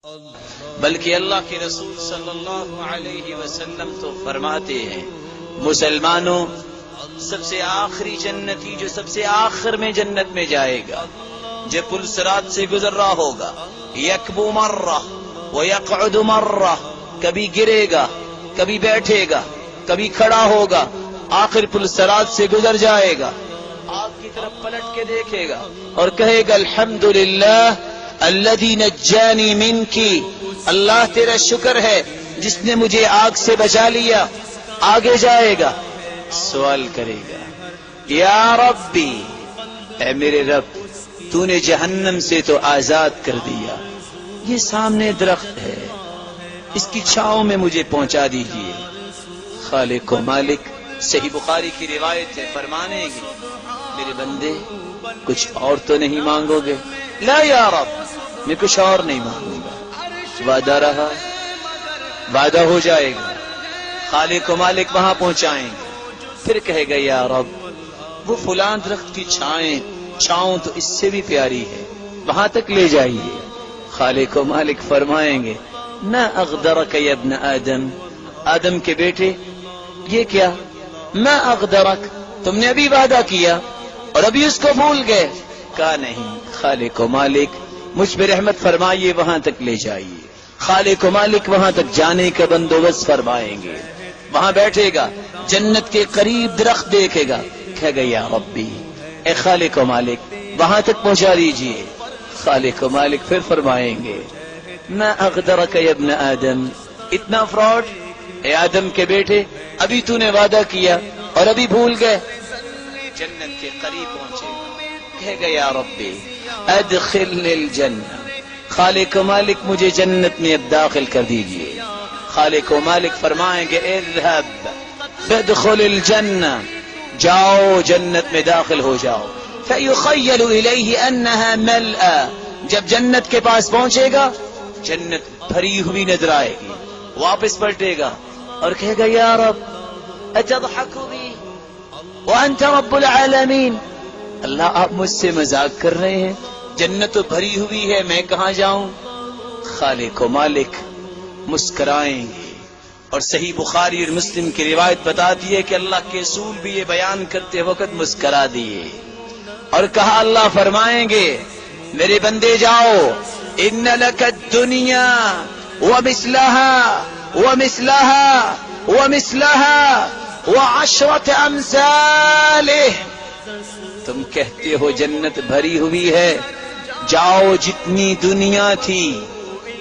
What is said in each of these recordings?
بلکہ اللہ کے رسول صلی اللہ علیہ وسلم تو فرماتے ہیں مسلمانوں سب سے آخری جنتی جو سب سے آخر میں جنت میں جائے گا جو پل صراط سے گزر رہا ہوگا یکبو مرہ ویقعد مرہ کبھی گرے گا کبھی بیٹھے گا کبھی کھڑا ہوگا آخر پل صراط سے گزر جائے گا آگ کی طرف پلٹ کے دیکھے گا اور کہے گا الحمدللہ الذی نجانی منکی اللہ تیرا شکر ہے جس نے مجھے آگ سے بچا لیا آگے جائے گا سوال کرے گا یا ربی اے میرے رب تو نے جہنم سے تو آزاد کر دیا یہ سامنے درخت ہے اس کی چھاؤں میں مجھے پہنچا دیجئے خالق و مالک صحیح بخاری کی روایت ہے فرمانے گی میرے بندے کچھ اور تو نہیں مانگو گے لا یا رب میں کچھ اور نہیں مانگوں گا وعدہ رہا وعدہ ہو جائے گا خالق و مالک وہاں پہنچائیں گے پھر کہے گا یا رب وہ فلاں درخت کی چھاؤں تو اس سے بھی پیاری ہے وہاں تک لے جائیے خالق و مالک فرمائیں گے نہ اغدرک یا ابن آدم آدم کے بیٹے یہ کیا میں اغدرک تم نے ابھی وعدہ کیا اور ابھی اس کو بھول گئے کہا نہیں خالق و مالک مجھ پہ رحمت فرمائیے وہاں تک لے جائیے خالق و مالک وہاں تک جانے کا بندوبست فرمائیں گے وہاں بیٹھے گا جنت کے قریب درخت دیکھے گا کہے گا یا ربی اے خالق و مالک وہاں تک پہنچا دیجئے خالق و مالک پھر فرمائیں گے میں اغدرک یا ابن آدم اتنا فراڈ اے آدم کے بیٹے ابھی تو نے وعدہ کیا اور ابھی بھول گئے جنت کے قریب پہنچے گا کہے گا یا ربی ادخلنی الجنہ خالق و مالک مجھے جنت میں اب داخل کر دیجئے خالق و مالک فرمائیں گے اذهب فادخل الجنہ جاؤ جنت میں داخل ہو جاؤ فیخیل الیہ انہا ملأ جب جنت کے پاس پہنچے گا جنت بھری ہوئی نظر آئے گی واپس پلٹے گا اور کہے گا یا رب اتضحک بی وانت رب العالمین اللہ آپ مجھ سے مذاق کر رہے ہیں جنت تو بھری ہوئی ہے میں کہاں جاؤں خالق و مالک مسکرائیں گے اور صحیح بخاری اور مسلم کی روایت بتاتی ہے کہ اللہ کے رسول بھی یہ بیان کرتے وقت مسکرا دیے اور کہا اللہ فرمائیں گے میرے بندے جاؤ ان لک الدنیا ومثلها ومثلها ومثلها وعشرة امثاله تم کہتے ہو جنت بھری ہوئی ہے جاؤ جتنی دنیا تھی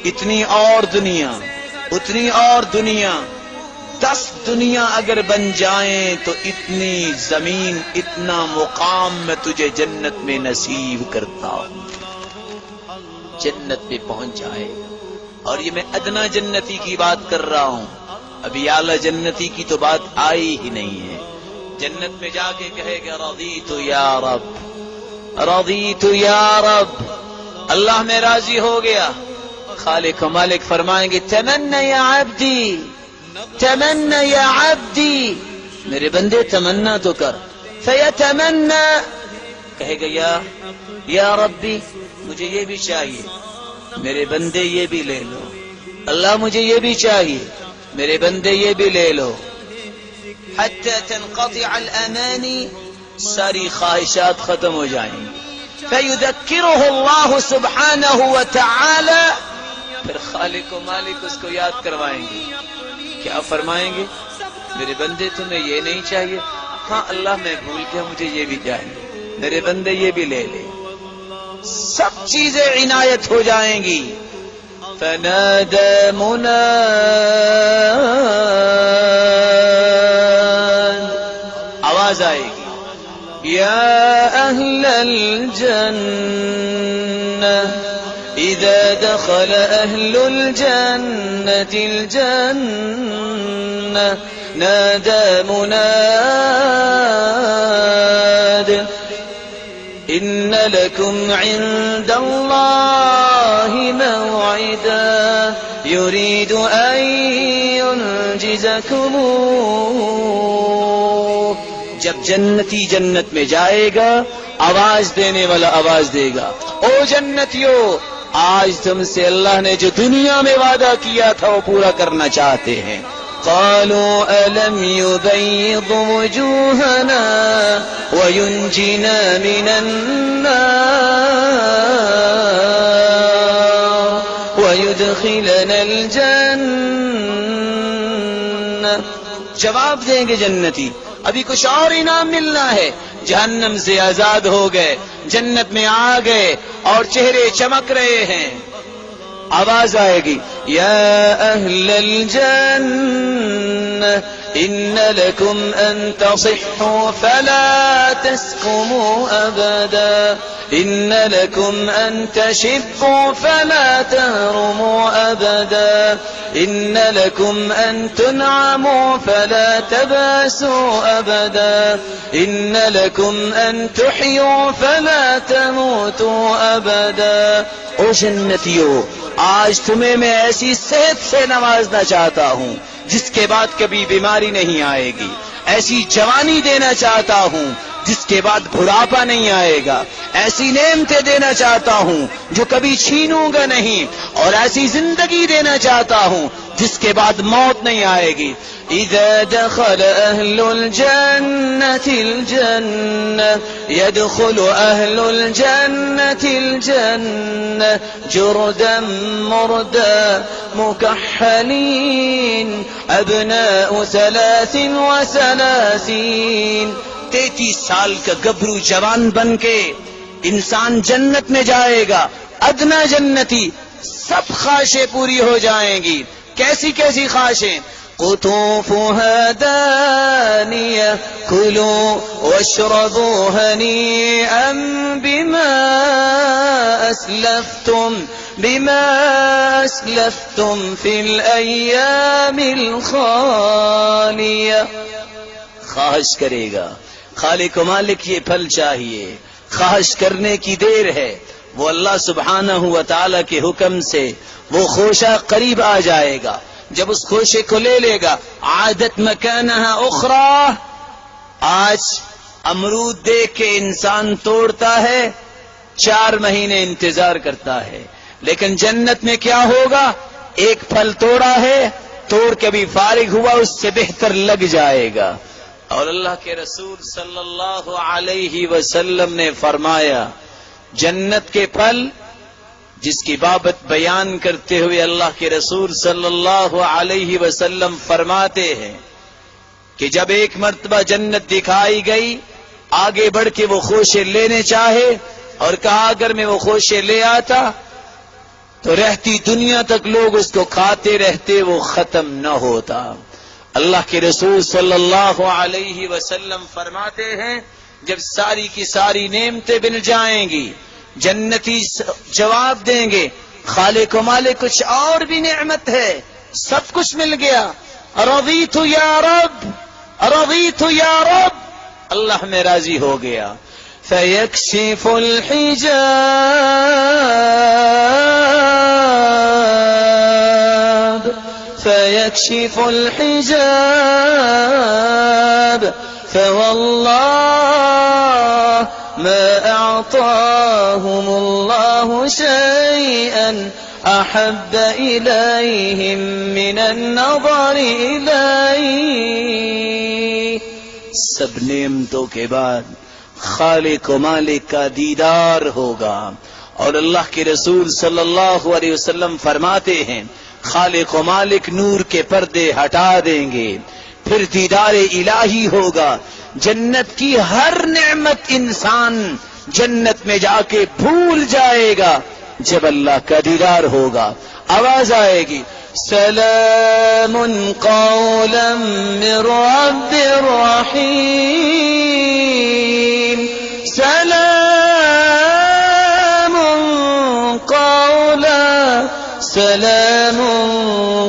اتنی اور دنیا اتنی اور دنیا 10 دنیا اگر بن جائیں تو اتنی زمین اتنا مقام میں تجھے جنت میں نصیب کرتا ہوں جنت میں پہنچ جائے اور یہ میں ادنا جنتی کی بات کر رہا ہوں ابھی اعلی جنتی کی تو بات آئی ہی نہیں ہے جنت میں جا کے کہے گا رضیت یا رب رضیت یا رب اللہ میں راضی ہو گیا خالق و مالک فرمائیں گے تمنا یا عبدی تمنا یا عبدی میرے بندے تمنا تو کر فیتمنا کہے گا یا ربی مجھے یہ بھی چاہیے میرے بندے یہ بھی لے لو اللہ مجھے یہ بھی چاہیے میرے بندے یہ بھی لے لو حتی تنقطع الامانی ساری خواہشات ختم ہو جائیں گی فیذکرہ اللہ سبحانہ وتعالی پھر خالق و مالک اس کو یاد کروائیں گے کیا فرمائیں گے میرے بندے تمہیں یہ نہیں چاہیے ہاں اللہ میں بھول گیا مجھے یہ بھی چاہیے میرے بندے یہ بھی لے لے سب چیزیں عنایت ہو جائیں گی فنادى مناد آواز آئے گی یا اہل الجنہ اذا دخل اہل الجنة الجنہ نادى مناد ان لكم عند الله موعدا يريد ان ينجزكم جب جنتی جنت میں جائے گا آواز دینے والا آواز دے گا او جنتیو آج تم سے اللہ نے جو دنیا میں وعدہ کیا تھا وہ پورا کرنا چاہتے ہیں. قالوا ألم يبيض وجوهنا وينجنا من النار ويدخلنا الجنة. جواب دیں گے جنتی ابھی کچھ اور انعام ملنا ہے. جہنم سے آزاد ہو گئے, جنت میں آ گئے اور چہرے چمک رہے ہیں. آواز آئے گی یا اہل الجنہ ان لکم ان تصحوا فلا تسقموا ابدا ان لکم ان تشبوا فلا تهرموا ابدا ان لکم ان تنعموا فلا تباسوا ابدا ان لکم ان تحیوا فلا تموتوا ابدا. او جنتیو, آج تمہیں میں ایسی صحت سے نوازنا چاہتا ہوں جس کے بعد کبھی بیماری نہیں آئے گی. ایسی جوانی دینا چاہتا ہوں جس کے بعد بڑھاپا نہیں آئے گا. ایسی نعمتیں دینا چاہتا ہوں جو کبھی چھینوں گا نہیں, اور ایسی زندگی دینا چاہتا ہوں جس کے بعد موت نہیں آئے گی. اذا دخل اہل الجنة الجنة يدخل اہل الجنة الجنة جردا مردا مكحلين ابناء 33. 33 سال کا گبرو جوان بن کے انسان جنت میں جائے گا. ادنا جنتی سب خواہشیں پوری ہو جائیں گی. کیسی کیسی خواہشیں؟ قطوفها دانية كلوا واشربوا هنيئا بما أسلفتم في الأيام الخالية. خواہش کرے گا, خالق و مالک یہ پھل چاہیے, خواہش کرنے کی دیر ہے. وہ اللہ سبحانہ و تعالی کے حکم سے وہ خوشہ قریب آ جائے گا. جب اس خوشے کو لے لے گا عادت مکانہا اخرى. آج امرود دیکھ کے انسان توڑتا ہے, 4 مہینے انتظار کرتا ہے, لیکن جنت میں کیا ہوگا؟ ایک پھل توڑا ہے, توڑ کے بھی فارغ ہوا, اس سے بہتر لگ جائے گا. اور اللہ کے رسول صلی اللہ علیہ وسلم نے فرمایا جنت کے پھل جس کی بابت بیان کرتے ہوئے اللہ کے رسول صلی اللہ علیہ وسلم فرماتے ہیں کہ جب ایک مرتبہ جنت دکھائی گئی, آگے بڑھ کے وہ خوشے لینے چاہے اور کہا اگر میں وہ خوشے لے آتا تو رہتی دنیا تک لوگ اس کو کھاتے رہتے, وہ ختم نہ ہوتا. اللہ کے رسول صلی اللہ علیہ وسلم فرماتے ہیں جب ساری کی ساری نعمتیں مل جائیں گی, جنتی جواب دیں گے خالق و مالک کچھ اور بھی نعمت ہے, سب کچھ مل گیا. رضیت یا رب, رضیت یا رب, اللہ میں راضی ہو گیا. فیکشف الحجاب فيكشف الحجاب فوالله ما أعطاهم الله شيئا أحب إليهم من النظر إليه. سب نعمتوں کے بعد خالق و مالک کا دیدار ہوگا. اور اللہ کے رسول صلی اللہ علیہ وسلم فرماتے ہیں خالق و مالک نور کے پردے ہٹا دیں گے, پھر دیدار الہی ہوگا. جنت کی ہر نعمت انسان جنت میں جا کے بھول جائے گا جب اللہ کا دیدار ہوگا. آواز آئے گی سلام قولا من رب رحیم, سلام قولا سلام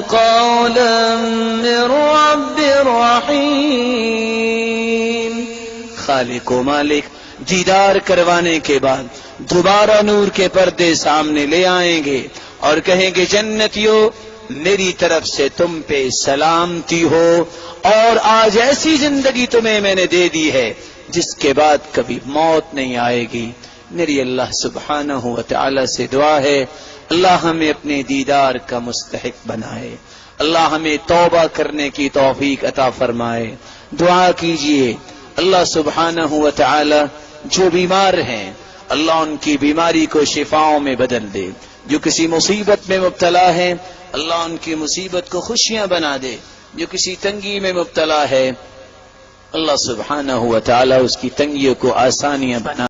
قولا من رب رحیم. خالق و مالک دیدار کروانے کے بعد دوبارہ نور کے پردے سامنے لے آئیں گے اور کہیں گے جنتیوں میری طرف سے تم پہ سلامتی ہو, اور آج ایسی زندگی تمہیں میں نے دے دی ہے جس کے بعد کبھی موت نہیں آئے گی. میری اللہ سبحانہ و تعالی سے دعا ہے اللہ ہمیں اپنے دیدار کا مستحق بنائے، اللہ ہمیں توبہ کرنے کی توفیق عطا فرمائے۔ دعا کیجئے اللہ سبحانہ و تعالی جو بیمار ہیں اللہ ان کی بیماری کو شفاؤں میں بدل دے، جو کسی مصیبت میں مبتلا ہے اللہ ان کی مصیبت کو خوشیاں بنا دے، جو کسی تنگی میں مبتلا ہے اللہ سبحانہ و تعالی اس کی تنگیوں کو آسانیاں بنا